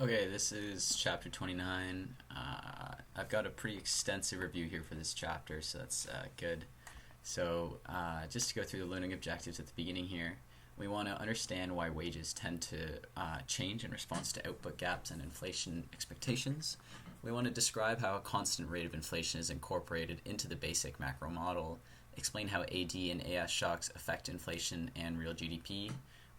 Okay, this is chapter 29. I've got a pretty extensive review here for this chapter, so that's good. So, just to go through the learning objectives at the beginning here, we want to understand why wages tend to change in response to output gaps and inflation expectations. We want to describe how a constant rate of inflation is incorporated into the basic macro model, explain how AD and AS shocks affect inflation and real GDP.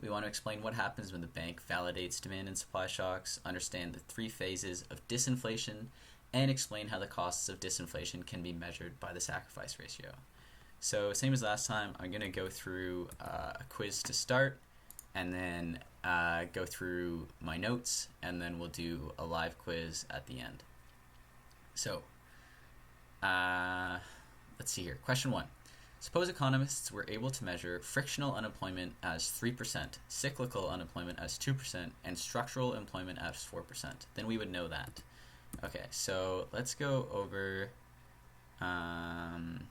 We want to explain what happens when the bank validates demand and supply shocks, understand the three phases of disinflation, and explain how the costs of disinflation can be measured by the sacrifice ratio. So same as last time, I'm going to go through a quiz to start, and then go through my notes, and then we'll do a live quiz at the end. So let's see here. Question 1. Suppose economists were able to measure frictional unemployment as 3%, cyclical unemployment as 2%, and structural employment as 4%. Then we would know that. Okay, so let's go over down.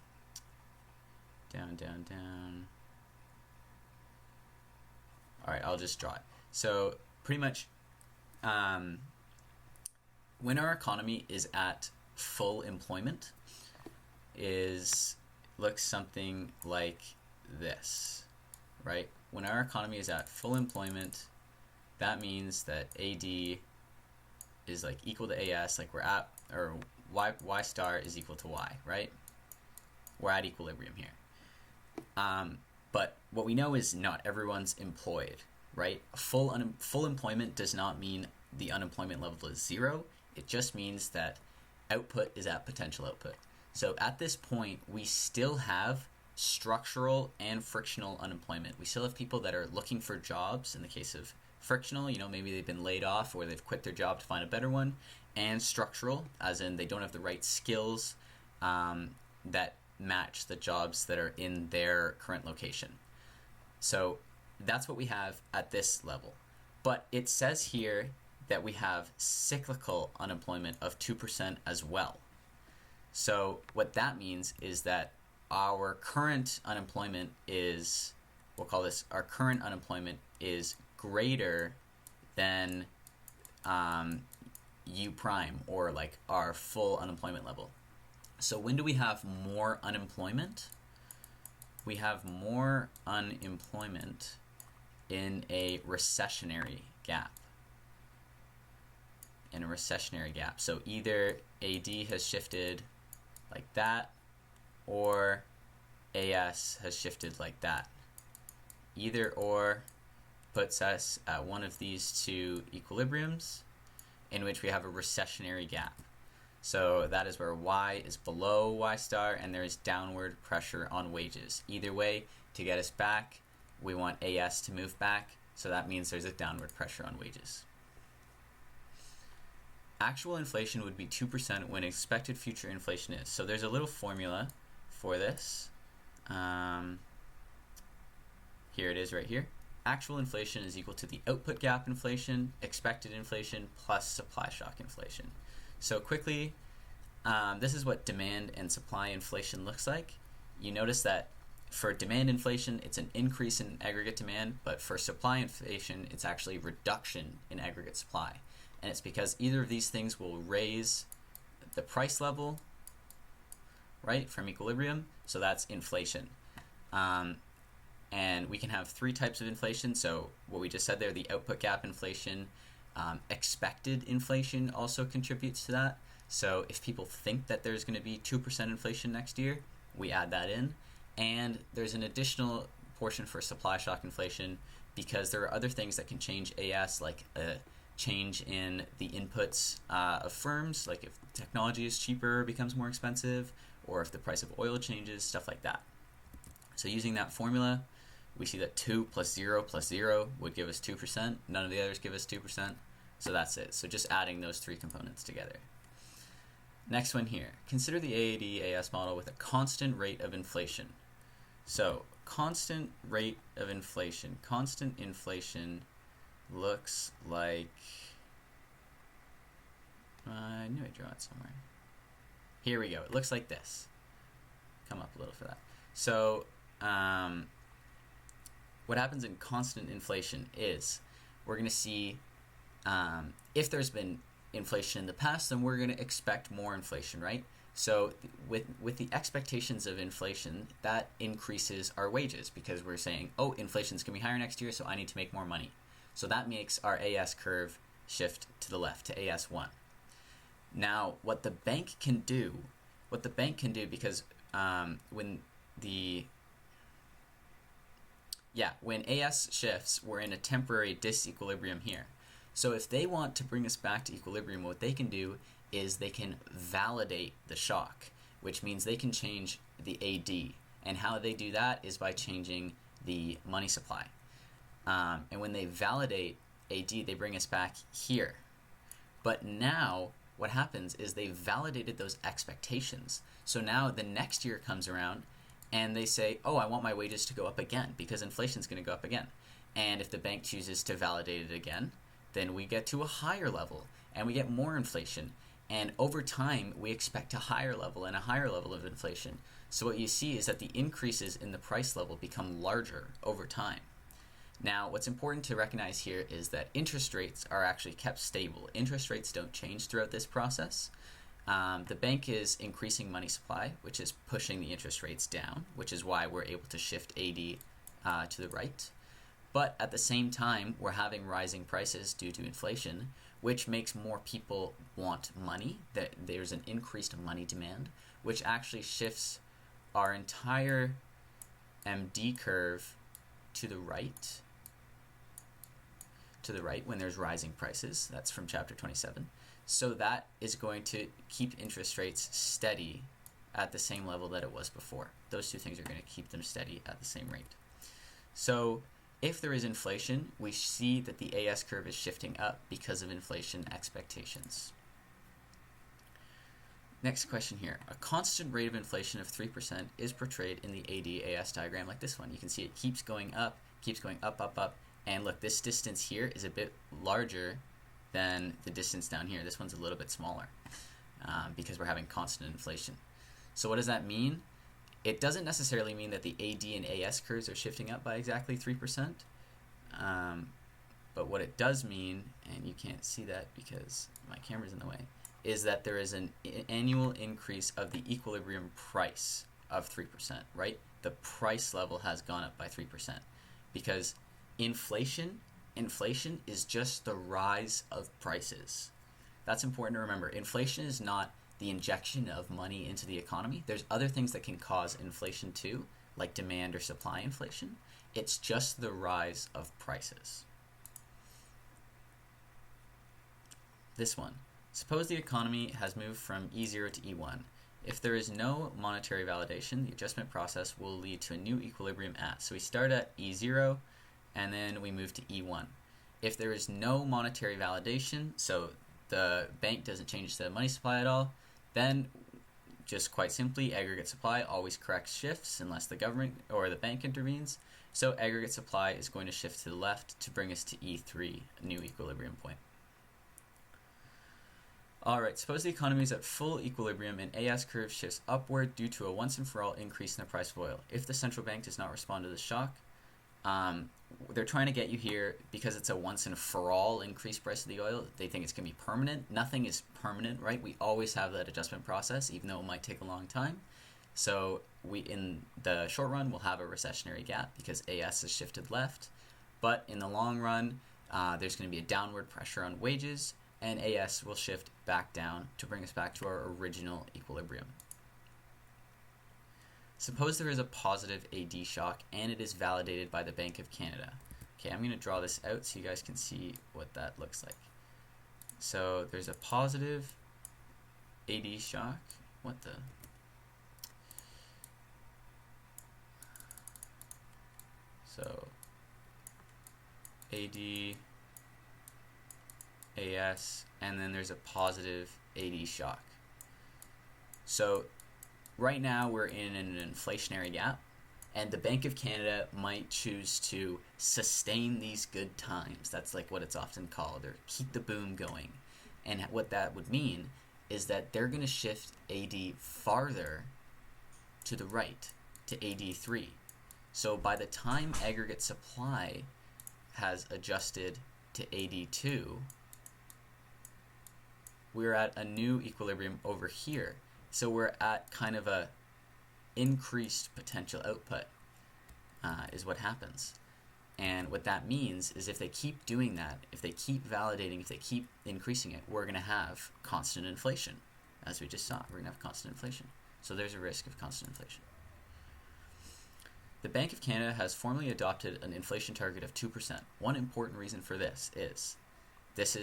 All right, I'll just draw it. So pretty much when our economy is at full employment looks something like this, right? When our economy is at full employment, that means that AD is like equal to AS, like we're at, or Y star is equal to Y, right? We're at equilibrium here. But what we know is not everyone's employed, right? Full employment does not mean the unemployment level is 0. It just means that output is at potential output. So at this point, we still have structural and frictional unemployment. We still have people that are looking for jobs. In the case of frictional, maybe they've been laid off or they've quit their job to find a better one. And structural, as in they don't have the right skills that match the jobs that are in their current location. So that's what we have at this level. But it says here that we have cyclical unemployment of 2% as well. So what that means is that our current unemployment is, we'll call this, our current unemployment is greater than U prime, or like our full unemployment level. So when do we have more unemployment? We have more unemployment in a recessionary gap. So either AD has shifted like that, or AS has shifted like that. Either or puts us at one of these two equilibriums in which we have a recessionary gap. So that is where Y is below Y star and there is downward pressure on wages. Either way, to get us back, we want AS to move back, so that means there's a downward pressure on wages. Actual inflation would be 2% when expected future inflation is. So there's a little formula for this. Here it is right here. Actual inflation is equal to the output gap inflation, expected inflation, plus supply shock inflation. So quickly, this is what demand and supply inflation looks like. You notice that for demand inflation, it's an increase in aggregate demand, but for supply inflation, it's actually reduction in aggregate supply. And it's because either of these things will raise the price level, right, from equilibrium. So that's inflation. And we can have three types of inflation. So what we just said there, the output gap inflation, expected inflation also contributes to that. So if people think that there's going to be 2% inflation next year, we add that in. And there's an additional portion for supply shock inflation because there are other things that can change AS, like a change in the inputs of firms, like if technology is cheaper or becomes more expensive, or if the price of oil changes, stuff like that. So using that formula, we see that 2 plus 0 plus 0 would give us 2%. None of the others give us 2%. So that's it. So just adding those three components together. Next one here. Consider the AAD-AS model with a constant rate of inflation. So constant rate of inflation. Constant inflation looks like, I knew I'd draw it somewhere. Here we go. It looks like this. Come up a little for that. So what happens in constant inflation is we're going to see If there's been inflation in the past, then we're going to expect more inflation, right? So with the expectations of inflation, that increases our wages because we're saying, oh, inflation's going to be higher next year, so I need to make more money. So that makes our AS curve shift to the left, to AS1. Now, what the bank can do, because when AS shifts, we're in a temporary disequilibrium here. So if they want to bring us back to equilibrium, what they can do is they can validate the shock, which means they can change the AD. And how they do that is by changing the money supply. And when they validate AD, they bring us back here. But now what happens is they validated those expectations. So now the next year comes around and they say, oh, I want my wages to go up again because inflation's going to go up again. And if the bank chooses to validate it again, then we get to a higher level and we get more inflation. And over time, we expect a higher level and a higher level of inflation. So what you see is that the increases in the price level become larger over time. Now, what's important to recognize here is that interest rates are actually kept stable. Interest rates don't change throughout this process. The bank is increasing money supply, which is pushing the interest rates down, which is why we're able to shift AD to the right. But at the same time, we're having rising prices due to inflation, which makes more people want money. There's an increased money demand, which actually shifts our entire MD curve to the right when there's rising prices. That's from chapter 27. So that is going to keep interest rates steady at the same level that it was before. Those two things are going to keep them steady at the same rate. So if there is inflation, we see that the AS curve is shifting up because of inflation expectations. Next question here. A constant rate of inflation of 3% is portrayed in the AD-AS diagram like this one. You can see it keeps going up, up. And look, this distance here is a bit larger than the distance down here. This one's a little bit smaller because we're having constant inflation. So what does that mean? It doesn't necessarily mean that the AD and AS curves are shifting up by exactly 3%. But what it does mean, and you can't see that because my camera's in the way, is that there is an annual increase of the equilibrium price of 3%, right? The price level has gone up by 3% because inflation is just the rise of prices. That's important to remember. Inflation is not the injection of money into the economy. There's other things that can cause inflation too, like demand or supply inflation. It's just the rise of prices. This one. Suppose the economy has moved from E0 to E1. If there is no monetary validation, the adjustment process will lead to a new equilibrium at. So we start at E0 and then we move to E1. If there is no monetary validation, so the bank doesn't change the money supply at all, then just quite simply aggregate supply always corrects shifts unless the government or the bank intervenes. So aggregate supply is going to shift to the left to bring us to E3, a new equilibrium point. Alright, suppose the economy is at full equilibrium and AS curve shifts upward due to a once and for all increase in the price of oil. If the central bank does not respond to the shock, they're trying to get you here because it's a once and for all increased price of the oil. They think it's going to be permanent. Nothing is permanent, right? We always have that adjustment process, even though it might take a long time. So we, in the short run, we'll have a recessionary gap because AS has shifted left. But in the long run, there's going to be a downward pressure on wages, and AS will shift back down to bring us back to our original equilibrium. Suppose there is a positive AD shock and it is validated by the Bank of Canada. Okay, I'm going to draw this out so you guys can see what that looks like. So there's a positive AD shock. What the? So AD, AS, and then there's a positive AD shock. So right now we're in an inflationary gap, and the Bank of Canada might choose to sustain these good times. That's like what it's often called, or keep the boom going. And what that would mean is that they're going to shift AD farther to the right, to AD3. So by the time aggregate supply has adjusted to AD2, we're at a new equilibrium over here. So we're at kind of a increased potential output is what happens. And what that means is if they keep doing that, if they keep validating, if they keep increasing it, we're going to have constant inflation. As we just saw, we're going to have constant inflation. So there's a risk of constant inflation. The Bank of Canada has formally adopted an inflation target of 2%. One important reason for this is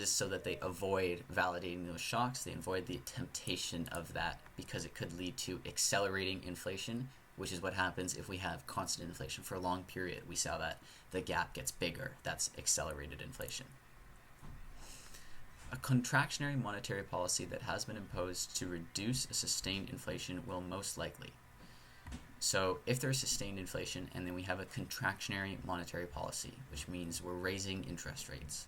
so that they avoid validating those shocks. They avoid the temptation of that because it could lead to accelerating inflation, which is what happens if we have constant inflation for a long period. We saw that the gap gets bigger. That's accelerated inflation. A contractionary monetary policy that has been imposed to reduce a sustained inflation will most likely. So if there's sustained inflation and then we have a contractionary monetary policy, which means we're raising interest rates,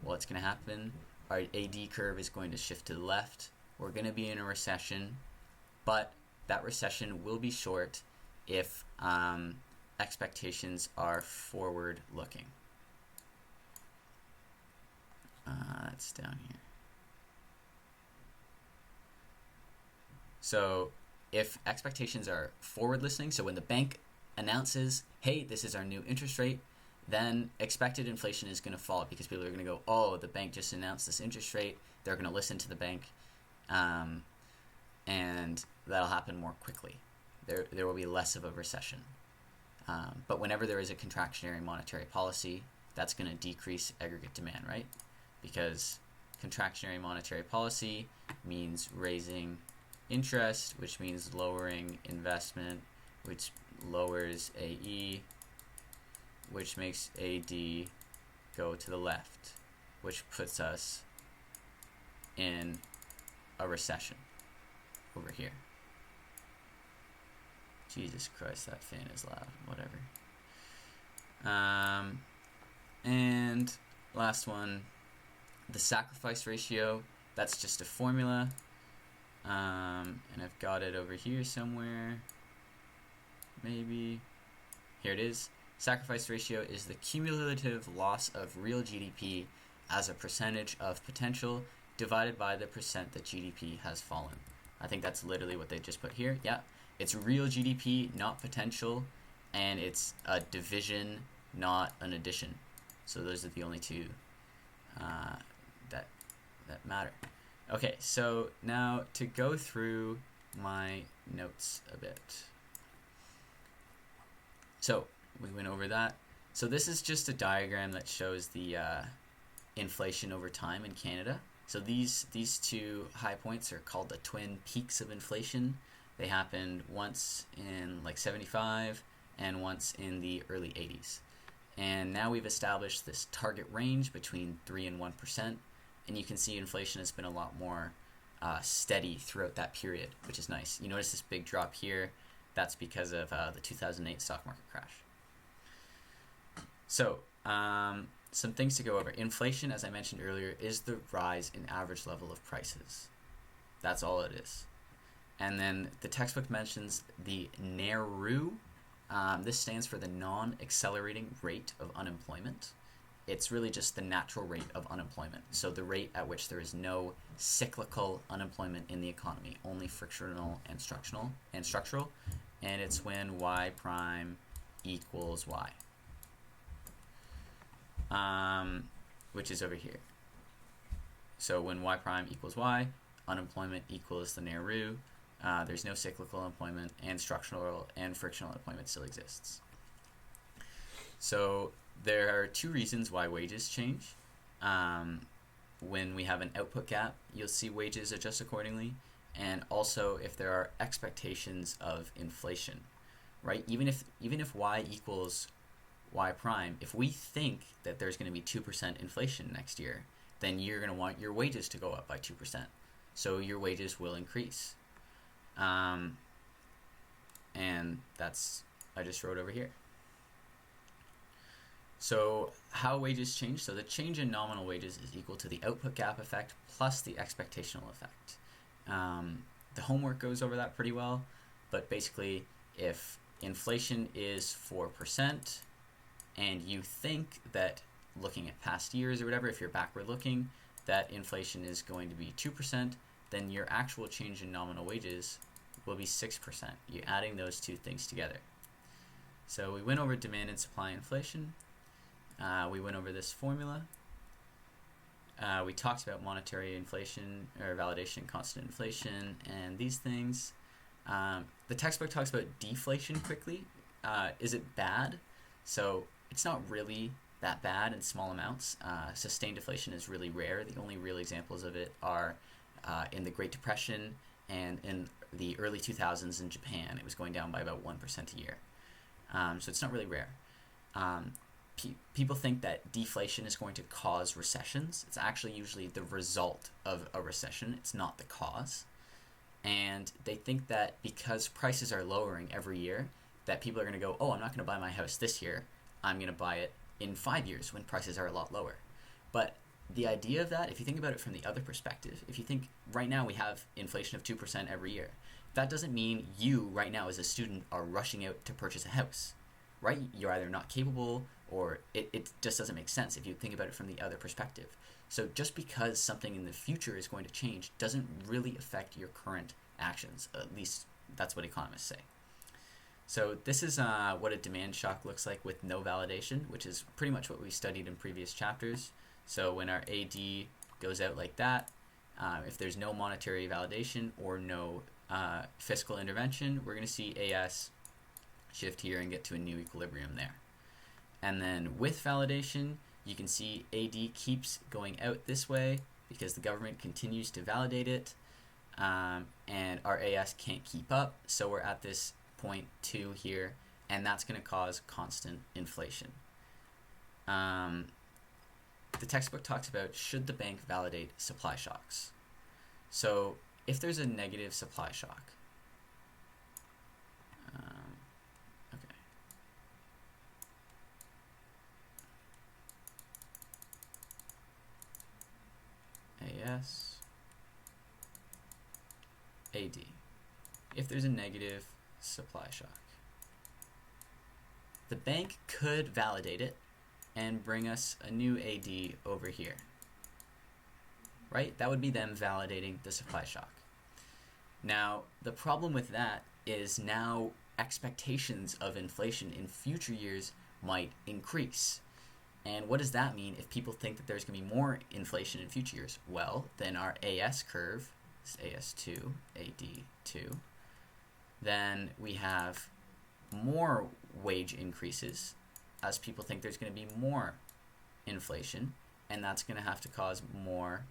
what's going to happen? Our AD curve is going to shift to the left. We're going to be in a recession, but that recession will be short if expectations are forward-looking. That's down here. So if expectations are forward-listening, so when the bank announces, hey, this is our new interest rate, then expected inflation is going to fall because people are going to go, oh, the bank just announced this interest rate. They're going to listen to the bank, and that'll happen more quickly. There will be less of a recession. But whenever there is a contractionary monetary policy, that's going to decrease aggregate demand, right? Because contractionary monetary policy means raising interest, which means lowering investment, which lowers AE, which makes AD go to the left, which puts us in a recession over here. Jesus Christ, that fan is loud. Whatever. And last one, the sacrifice ratio. That's just a formula. And I've got it over here somewhere. Maybe. Here it is. Sacrifice ratio is the cumulative loss of real GDP as a percentage of potential divided by the percent that GDP has fallen. I think that's literally what they just put here. Yeah, it's real GDP, not potential, and it's a division, not an addition. So those are the only two that matter. Okay, so now to go through my notes a bit. So we went over that. So this is just a diagram that shows the inflation over time in Canada. So these two high points are called the twin peaks of inflation. They happened once in like 75 and once in the early 80s. And now we've established this target range between 3 and 1%. And you can see inflation has been a lot more steady throughout that period, which is nice. You notice this big drop here. That's because of the 2008 stock market crash. So, some things to go over. Inflation, as I mentioned earlier, is the rise in average level of prices. That's all it is. And then the textbook mentions the NAIRU. This stands for the non-accelerating rate of unemployment. It's really just the natural rate of unemployment. So the rate at which there is no cyclical unemployment in the economy, only frictional and structural. And it's when y prime equals y. Which is over here. So when y prime equals y, unemployment equals the NAIRU. There's no cyclical employment, and structural and frictional employment still exists. So there are two reasons why wages change. When we have an output gap, you'll see wages adjust accordingly, and also if there are expectations of inflation, right? Even if y equals y prime, if we think that there's going to be 2% inflation next year, then you're going to want your wages to go up by 2%. So your wages will increase. And that's, I just wrote over here. So how wages change? So the change in nominal wages is equal to the output gap effect plus the expectational effect. The homework goes over that pretty well, but basically if inflation is 4% and you think that looking at past years or whatever, if you're backward looking, that inflation is going to be 2%, then your actual change in nominal wages will be 6%. You're adding those two things together. So we went over demand and supply inflation. We went over this formula. We talked about monetary inflation, or validation, constant inflation, and these things. The textbook talks about deflation quickly. Is it bad? So it's not really that bad in small amounts. Sustained deflation is really rare. The only real examples of it are in the Great Depression and in the early 2000s in Japan. It was going down by about 1% a year. So it's not really rare. People think that deflation is going to cause recessions. It's actually usually the result of a recession. It's not the cause. And they think that because prices are lowering every year, that people are going to go, oh, I'm not going to buy my house this year. I'm going to buy it in 5 years when prices are a lot lower. But the idea of that, if you think about it from the other perspective, if you think right now we have inflation of 2% every year, that doesn't mean you right now as a student are rushing out to purchase a house, right? You're either not capable or it just doesn't make sense if you think about it from the other perspective. So just because something in the future is going to change doesn't really affect your current actions. At least that's what economists say. So this is what a demand shock looks like with no validation, which is pretty much what we studied in previous chapters. So when our AD goes out like that, if there's no monetary validation or no fiscal intervention, we're going to see AS shift here and get to a new equilibrium there. And then with validation, you can see AD keeps going out this way because the government continues to validate it, and our AS can't keep up, so we're at this point 2 here, and that's going to cause constant inflation. The textbook talks about, should the bank validate supply shocks? So if there's a negative supply shock, AS, AD. If there's a negative supply shock, the bank could validate it and bring us a new AD over here, right? That would be them validating the supply shock. Now, the problem with that is now expectations of inflation in future years might increase. And what does that mean if people think that there's going to be more inflation in future years? Well, then our AS curve, AS2, AD2, then we have more wage increases as people think there's going to be more inflation, and that's going to have to cause more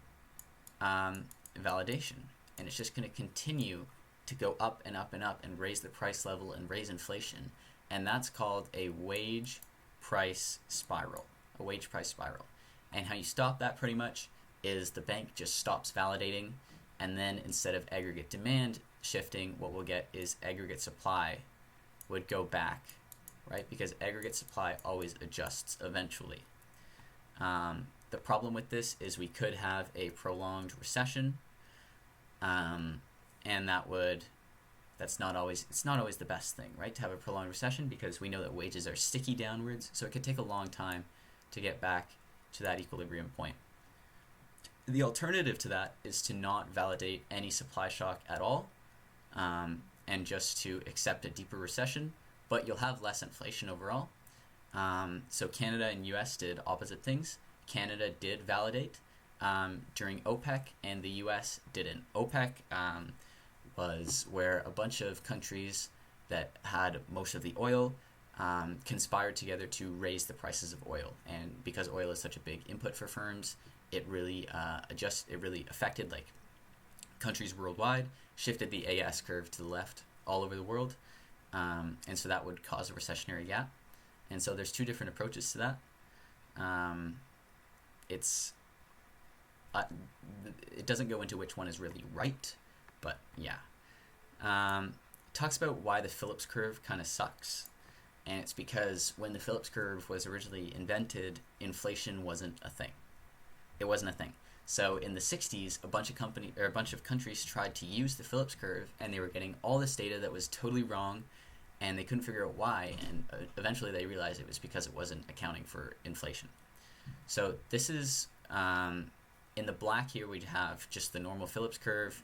validation. And it's just going to continue to go up and up and up and raise the price level and raise inflation. And that's called a wage price spiral. A wage price spiral. And how you stop that pretty much is the bank just stops validating, and then instead of aggregate demand shifting, what we'll get is aggregate supply would go back, right? Because aggregate supply always adjusts eventually. The problem with this is we could have a prolonged recession, and it's not always the best thing, right, to have a prolonged recession, because we know that wages are sticky downwards, so it could take a long time to get back to that equilibrium point. The alternative to that is to not validate any supply shock at all, and just to accept a deeper recession, but you'll have less inflation overall. So Canada and US did opposite things. Canada did validate during OPEC, and the US didn't. OPEC was where a bunch of countries that had most of the oil conspired together to raise the prices of oil, and because oil is such a big input for firms, it really affected like countries worldwide, shifted the AS curve to the left all over the world, and so that would cause a recessionary gap. And so there's two different approaches to that. It doesn't go into which one is really right, but yeah. Talks about why the Phillips curve kind of sucks. And it's because when the Phillips curve was originally invented, inflation wasn't a thing. It wasn't a thing. So in the 60s, a bunch of countries tried to use the Phillips curve, and they were getting all this data that was totally wrong, and they couldn't figure out why, and eventually they realized it was because it wasn't accounting for inflation. So this is in the black here, we'd have just the normal Phillips curve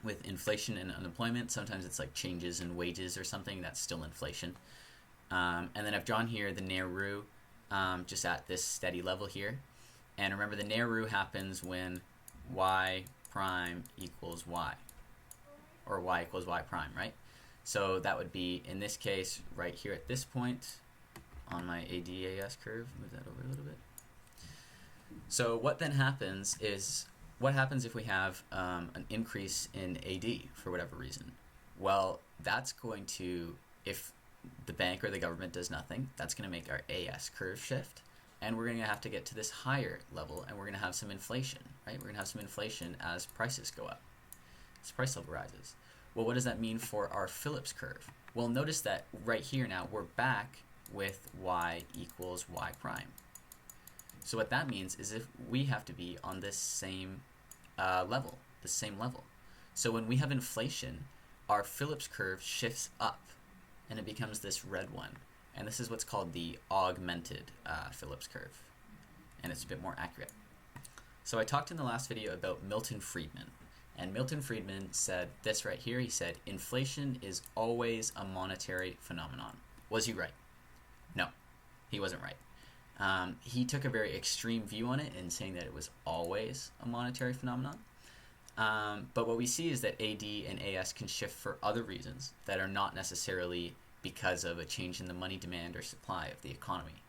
with inflation and unemployment. Sometimes it's like changes in wages or something. That's still inflation. And then I've drawn here the Nair-Ru just at this steady level here. And remember, the Nair-Ru happens when y prime equals y, or y equals y prime, right? So that would be, in this case, right here at this point on my ADAS curve. Move that over a little bit. So what then happens is, what happens if we have an increase in AD for whatever reason? Well, that's going to, if the bank or the government does nothing, that's going to make our AS curve shift, and we're going to have to get to this higher level, and we're going to have some inflation, right? We're going to have some inflation as prices go up, as price level rises. Well, what does that mean for our Phillips curve? Well, notice that right here now, we're back with y equals y prime. So what that means is if we have to be on this same level, the same level. So when we have inflation, our Phillips curve shifts up, and it becomes this red one. And this is what's called the augmented Phillips curve. And it's a bit more accurate. So I talked in the last video about Milton Friedman. And Milton Friedman said this right here. He said, inflation is always a monetary phenomenon. Was he right? No, he wasn't right. He took a very extreme view on it in saying that it was always a monetary phenomenon. But what we see is that AD and AS can shift for other reasons that are not necessarily because of a change in the money demand or supply of the economy.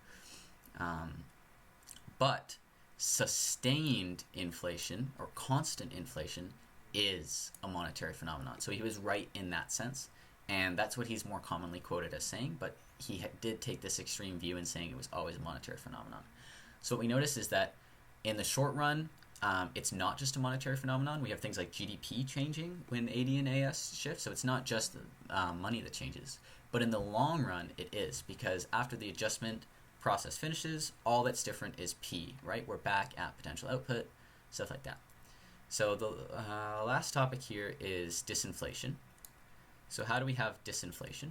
But sustained inflation or constant inflation is a monetary phenomenon. So he was right in that sense, and that's what he's more commonly quoted as saying, but he did take this extreme view in saying it was always a monetary phenomenon. So what we notice is that in the short run, it's not just a monetary phenomenon. We have things like GDP changing when AD and AS shift, so it's not just money that changes. But in the long run, it is, because after the adjustment process finishes, all that's different is P, right? We're back at potential output, stuff like that. So the last topic here is disinflation. So how do we have disinflation?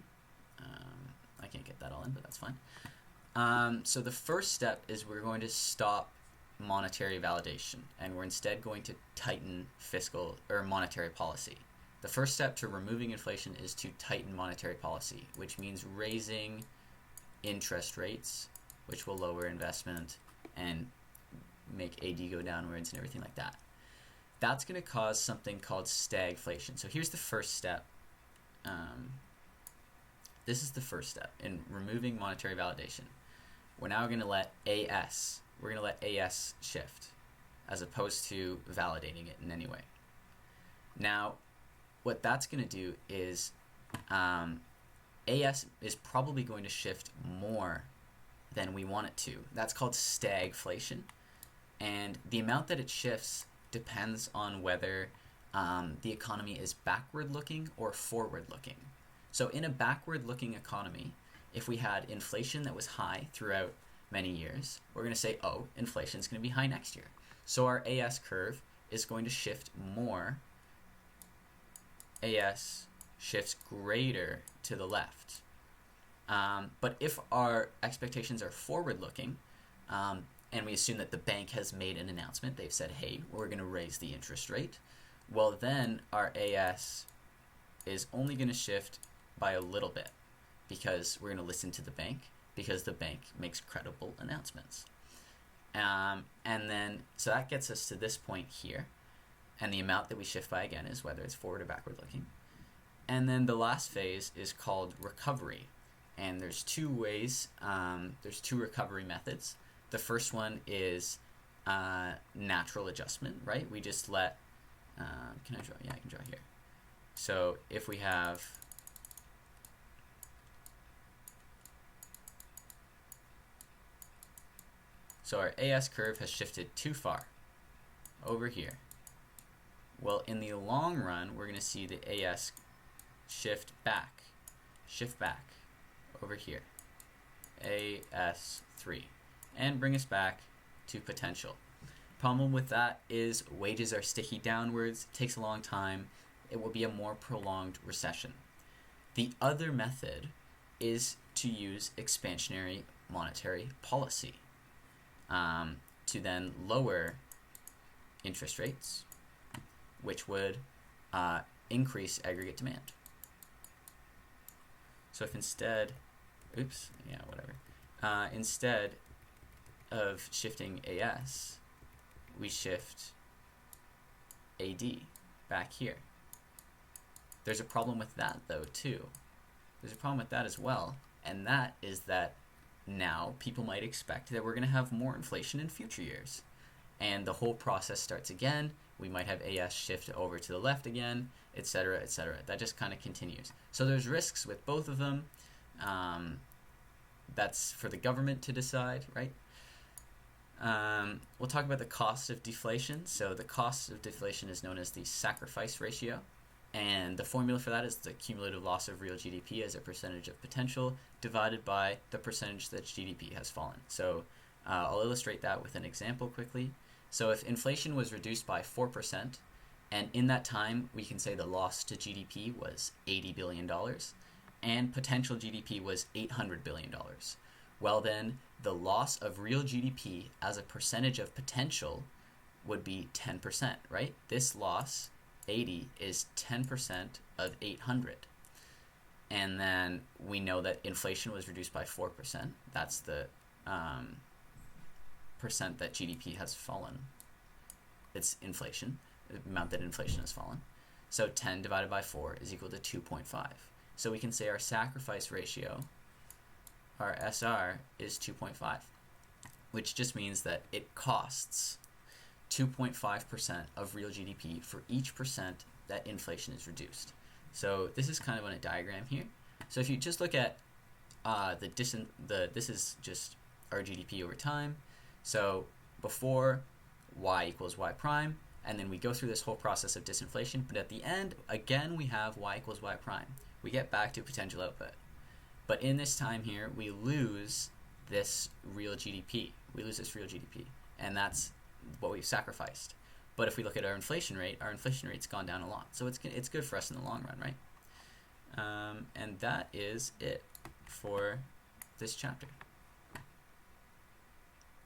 I can't get that all in, but that's fine. So the first step is we're going to stop monetary validation, and we're instead going to tighten fiscal or monetary policy. The first step to removing inflation is to tighten monetary policy, which means raising interest rates, which will lower investment and make AD go downwards and everything like that. That's going to cause something called stagflation. So here's the first step. This is the first step in removing monetary validation. We're now going to let AS, shift as opposed to validating it in any way. Now, what that's going to do is AS is probably going to shift more than we want it to. That's called stagflation. And the amount that it shifts depends on whether the economy is backward-looking or forward-looking. So in a backward-looking economy, if we had inflation that was high throughout many years, we're going to say, oh, inflation is going to be high next year. So our AS curve is going to shift more. AS shifts greater to the left. But if our expectations are forward-looking, and we assume that the bank has made an announcement, they've said, hey, we're going to raise the interest rate, well, then our AS is only going to shift by a little bit, because we're going to listen to the bank, because the bank makes credible announcements. And then, so that gets us to this point here, and the amount that we shift by, again, is whether it's forward or backward looking. And then the last phase is called recovery, and there's two ways, there's two recovery methods. The first one is natural adjustment, right? We just let, can I draw? Yeah, I can draw here. So if we have, so our AS curve has shifted too far over here. Well, in the long run, we're going to see the AS shift back over here, AS3, and bring us back to potential. Problem with that is wages are sticky downwards, it takes a long time, it will be a more prolonged recession. The other method is to use expansionary monetary policy. to then lower interest rates, which would increase aggregate demand. So if instead, instead of shifting AS, we shift AD back here. There's a problem with that though too. There's a problem with that as well, and that is that now people might expect that we're going to have more inflation in future years. And the whole process starts again. We might have AS shift over to the left again, etc., etc. That just kind of continues. So there's risks with both of them. That's for the government to decide, right? We'll talk about the cost of deflation. So the cost of deflation is known as the sacrifice ratio. And the formula for that is the cumulative loss of real GDP as a percentage of potential divided by the percentage that GDP has fallen. So I'll illustrate that with an example quickly. So if inflation was reduced by 4%, and in that time we can say the loss to GDP was $80 billion, and potential GDP was $800 billion. Well then, the loss of real GDP as a percentage of potential would be 10%, right? This loss, 80, is 10% of 800. And then we know that inflation was reduced by 4%. That's the percent that GDP has fallen. It's inflation, the amount that inflation has fallen. So 10 divided by 4 is equal to 2.5. So we can say our sacrifice ratio, our SR, is 2.5, which just means that it costs 2.5% of real GDP for each percent that inflation is reduced. So this is kind of on a diagram here. So if you just look at this is just our GDP over time. So before, y equals y prime, and then we go through this whole process of disinflation, but at the end, again, we have y equals y prime. We get back to potential output. But in this time here, we lose this real GDP. We lose this real GDP, and that's what we've sacrificed. But if we look at our inflation rate's gone down a lot. So it's good for us in the long run, right? And that is it for this chapter.